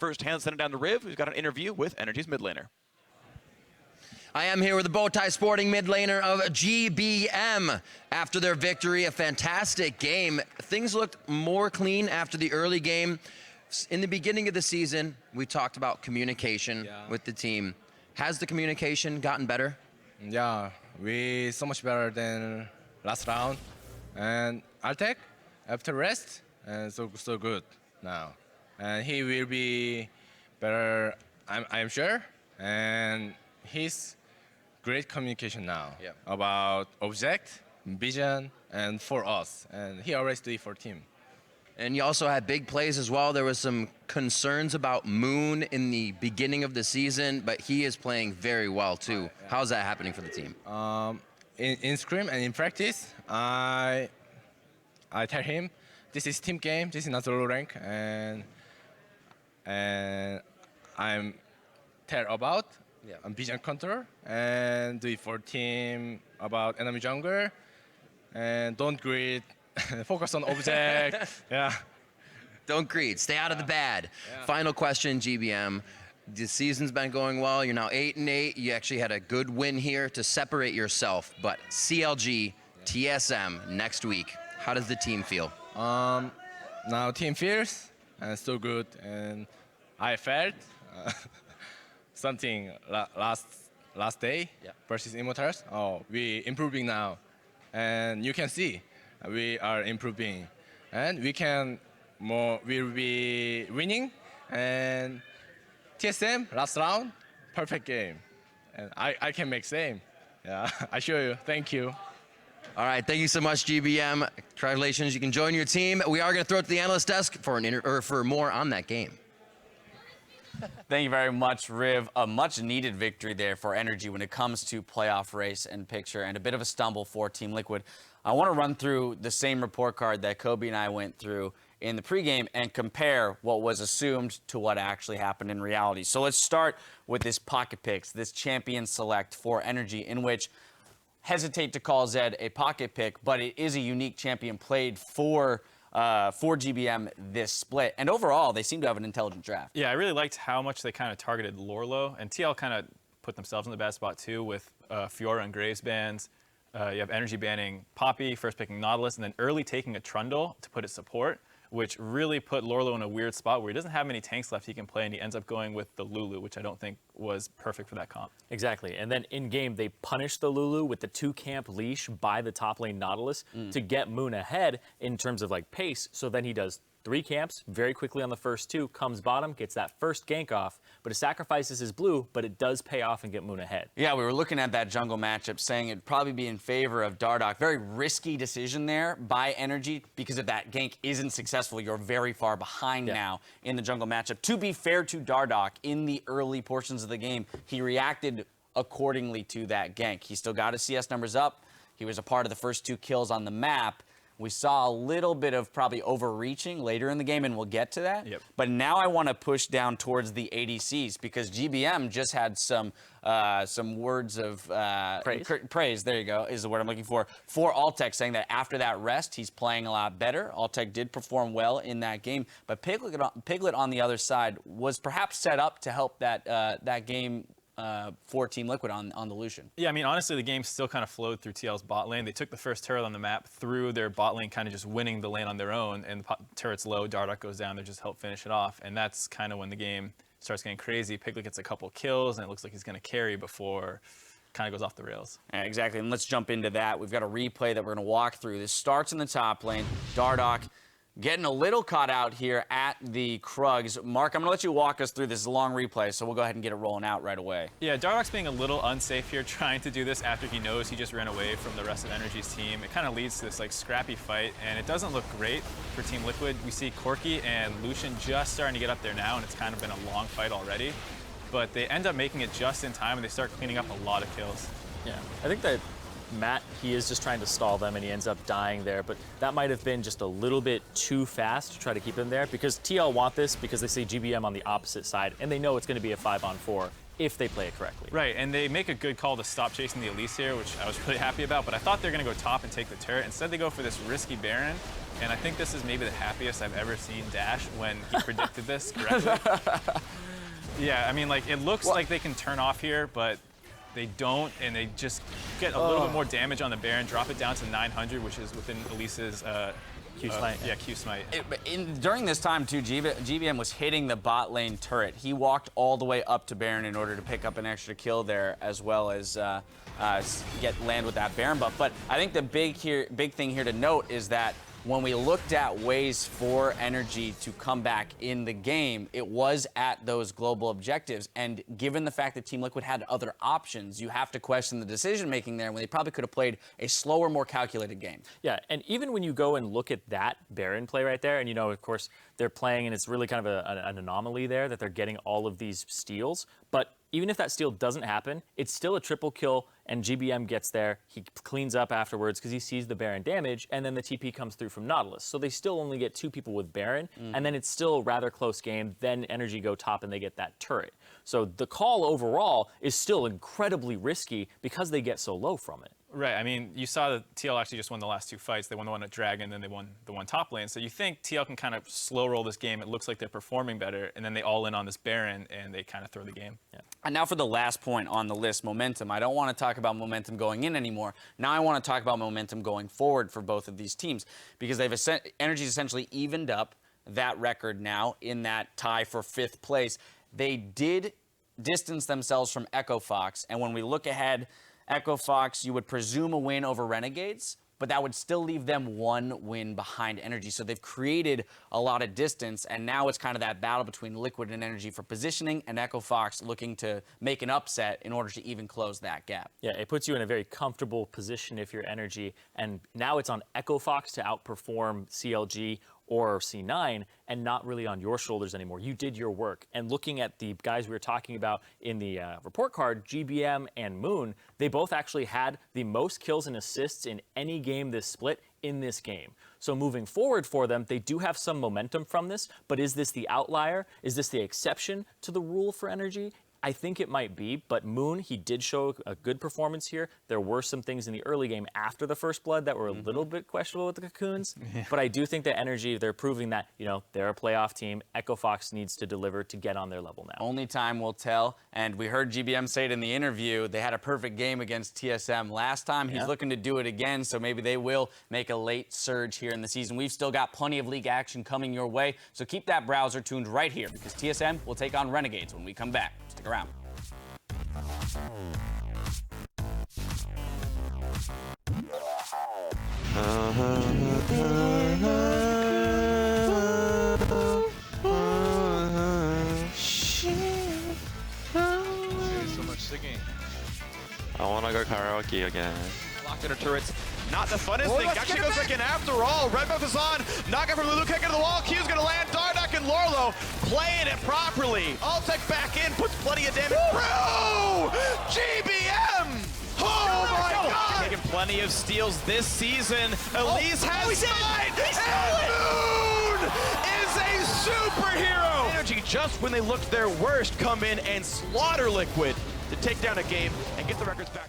First hand send it down to Riv, who's got an interview with NRG's mid laner. I am here with the Bowtie Sporting mid laner of GBM. After their victory, a fantastic game. Things looked more clean after the early game. In the beginning of the season, we talked about communication with the team. Has the communication gotten better? Yeah, we so much better than last round. And Artek, after rest, and so good now. And he will be better, I'm sure. And he's great communication now about object, vision, and for us. And he always do it for team. And you also had big plays as well. There was some concerns about Moon in the beginning of the season, but he is playing very well too. How's that happening for the team? In scrim and in practice, I tell him, this is team game, this is not solo rank, and I'm tell about vision control and do it for team about enemy jungle, and don't greed, focus on object. Don't greed, stay out of the bad. Final question, GBM. The season's been going well. You're now 8-8. You actually had a good win here to separate yourself. But CLG, TSM next week. How does the team feel? Now team feels and so good, and I felt something last day versus Immortals. Oh, we improving now, and you can see we are improving, and we'll be winning. And TSM last round, perfect game, and I can make same. I show you. Thank you. All right, thank you so much, GBM. Congratulations, you can join your team. We are going to throw it to the analyst desk for more on that game. Thank you very much, Riv. A much-needed victory there for NRG when it comes to playoff race and picture, and a bit of a stumble for Team Liquid. I want to run through the same report card that Kobe and I went through in the pregame and compare what was assumed to what actually happened in reality. So let's start with this pocket picks, this champion select for NRG, in which hesitate to call Zed a pocket pick, but it is a unique champion played for GBM this split. And overall, they seem to have an intelligent draft. Yeah, I really liked how much they kind of targeted Lorlo, and TL kind of put themselves in the bad spot too with Fiora and Graves bans. You have NRG banning Poppy, first picking Nautilus, and then early taking a Trundle to put at support, which really put Lorlo in a weird spot where he doesn't have many tanks left he can play, and he ends up going with the Lulu, which I don't think was perfect for that comp. Exactly, and then in-game, they punished the Lulu with the 2-camp leash by the top lane Nautilus to get Moon ahead in terms of like pace, so then he does 3 camps very quickly on the first 2, comes bottom, gets that first gank off, but it sacrifices his blue, but it does pay off and get Moon ahead. Yeah, we were looking at that jungle matchup saying it'd probably be in favor of Dardoch. Very risky decision there by NRG, because if that gank isn't successful, you're very far behind now in the jungle matchup. To be fair to Dardoch, in the early portions of the game, he reacted accordingly to that gank. He still got his CS numbers up. He was a part of the first 2 kills on the map. We saw a little bit of probably overreaching later in the game, and we'll get to that. But now I want to push down towards the ADCs, because GBM just had some words of praise. There you go, is the word I'm looking for Altec, saying that after that rest, he's playing a lot better. Altec did perform well in that game, but Piglet on the other side was perhaps set up to help that game for Team Liquid on the Lucian. Yeah, I mean, honestly, the game still kind of flowed through TL's bot lane. They took the first turret on the map through their bot lane, kind of just winning the lane on their own, and the turret's low, Dardoch goes down, they just help finish it off, and that's kind of when the game starts getting crazy. Piglet gets a couple kills, and it looks like he's going to carry before kind of goes off the rails. Yeah, exactly, and let's jump into that. We've got a replay that we're going to walk through. This starts in the top lane. Dardoch getting a little caught out here at the Krugs. Mark, I'm going to let you walk us through this long replay, so we'll go ahead and get it rolling out right away. Yeah, Dardoch's being a little unsafe here, trying to do this after he knows he just ran away from the rest of NRG's team. It kind of leads to this like scrappy fight, and it doesn't look great for Team Liquid. We see Corki and Lucian just starting to get up there now, and it's kind of been a long fight already. But they end up making it just in time, and they start cleaning up a lot of kills. Yeah, I think that Matt, he is just trying to stall them, and he ends up dying there, but that might have been just a little bit too fast to try to keep him there, because TL want this because they see GBM on the opposite side, and they know it's going to be a 5-on-4 if they play it correctly. Right, and they make a good call to stop chasing the Elise here, which I was really happy about, but I thought they were going to go top and take the turret. Instead, they go for this risky Baron, And I think this is maybe the happiest I've ever seen Dash when he predicted this correctly. Yeah, I mean, like, it looks like they can turn off here, but they don't, and they just get a little bit more damage on the Baron, drop it down to 900, which is within Elise's Q smite. yeah, Q smite. During this time, too, GBM was hitting the bot lane turret. He walked all the way up to Baron in order to pick up an extra kill there, as well as land with that Baron buff. But I think the big thing here to note is that when we looked at ways for NRG to come back in the game, it was at those global objectives. And given the fact that Team Liquid had other options, you have to question the decision-making there when they probably could have played a slower, more calculated game. Yeah, and even when you go and look at that Baron play right there, and you know, of course, they're playing, and it's really kind of an anomaly there that they're getting all of these steals. But even if that steal doesn't happen, it's still a triple kill, and GBM gets there. He cleans up afterwards because he sees the Baron damage, and then the TP comes through from Nautilus. So they still only get 2 people with Baron, and then it's still a rather close game. Then NRG go top, and they get that turret. So the call overall is still incredibly risky because they get so low from it. Right, I mean, you saw that TL actually just won the last 2 fights. They won the one at Dragon, then they won the one top lane. So you think TL can kind of slow roll this game. It looks like they're performing better, and then they all in on this Baron, and they kind of throw the game. Yeah. And now for the last point on the list, momentum. I don't want to talk about momentum going in anymore. Now I want to talk about momentum going forward for both of these teams, because NRG's essentially evened up that record now in that tie for 5th place. They did distance themselves from Echo Fox, and when we look ahead, Echo Fox, you would presume a win over Renegades, but that would still leave them 1 win behind NRG. So they've created a lot of distance, and now it's kind of that battle between Liquid and NRG for positioning, and Echo Fox looking to make an upset in order to even close that gap. Yeah, it puts you in a very comfortable position if you're NRG, and now it's on Echo Fox to outperform CLG or C9, and not really on your shoulders anymore. You did your work. And looking at the guys we were talking about in the report card, GBM and Moon, they both actually had the most kills and assists in any game this split in this game. So moving forward for them, they do have some momentum from this, but is this the outlier? Is this the exception to the rule for NRG? I think it might be, but Moon, he did show a good performance here. There were some things in the early game after the first blood that were a little bit questionable with the Cocoons, but I do think that NRG, they're proving that, you know, they're a playoff team. Echo Fox needs to deliver to get on their level now. Only time will tell, and we heard GBM say it in the interview. They had a perfect game against TSM last time. He's looking to do it again, so maybe they will make a late surge here in the season. We've still got plenty of league action coming your way, so keep that browser tuned right here, because TSM will take on Renegades when we come back. Stick around. So much singing. I wanna go karaoke again. Locked in her turrets. Not the funnest thing. Actually goes second after all. Red buff is on. Knockout from Lulu, kick into the wall. Q's gonna land. Dardak and Lorlo playing it properly. Altec back in, puts plenty of damage through. GBM! Oh my God! Taking plenty of steals this season. Elise has signed, and Moon is a superhero. NRG, just when they looked their worst, come in and slaughter Liquid to take down a game and get the records back.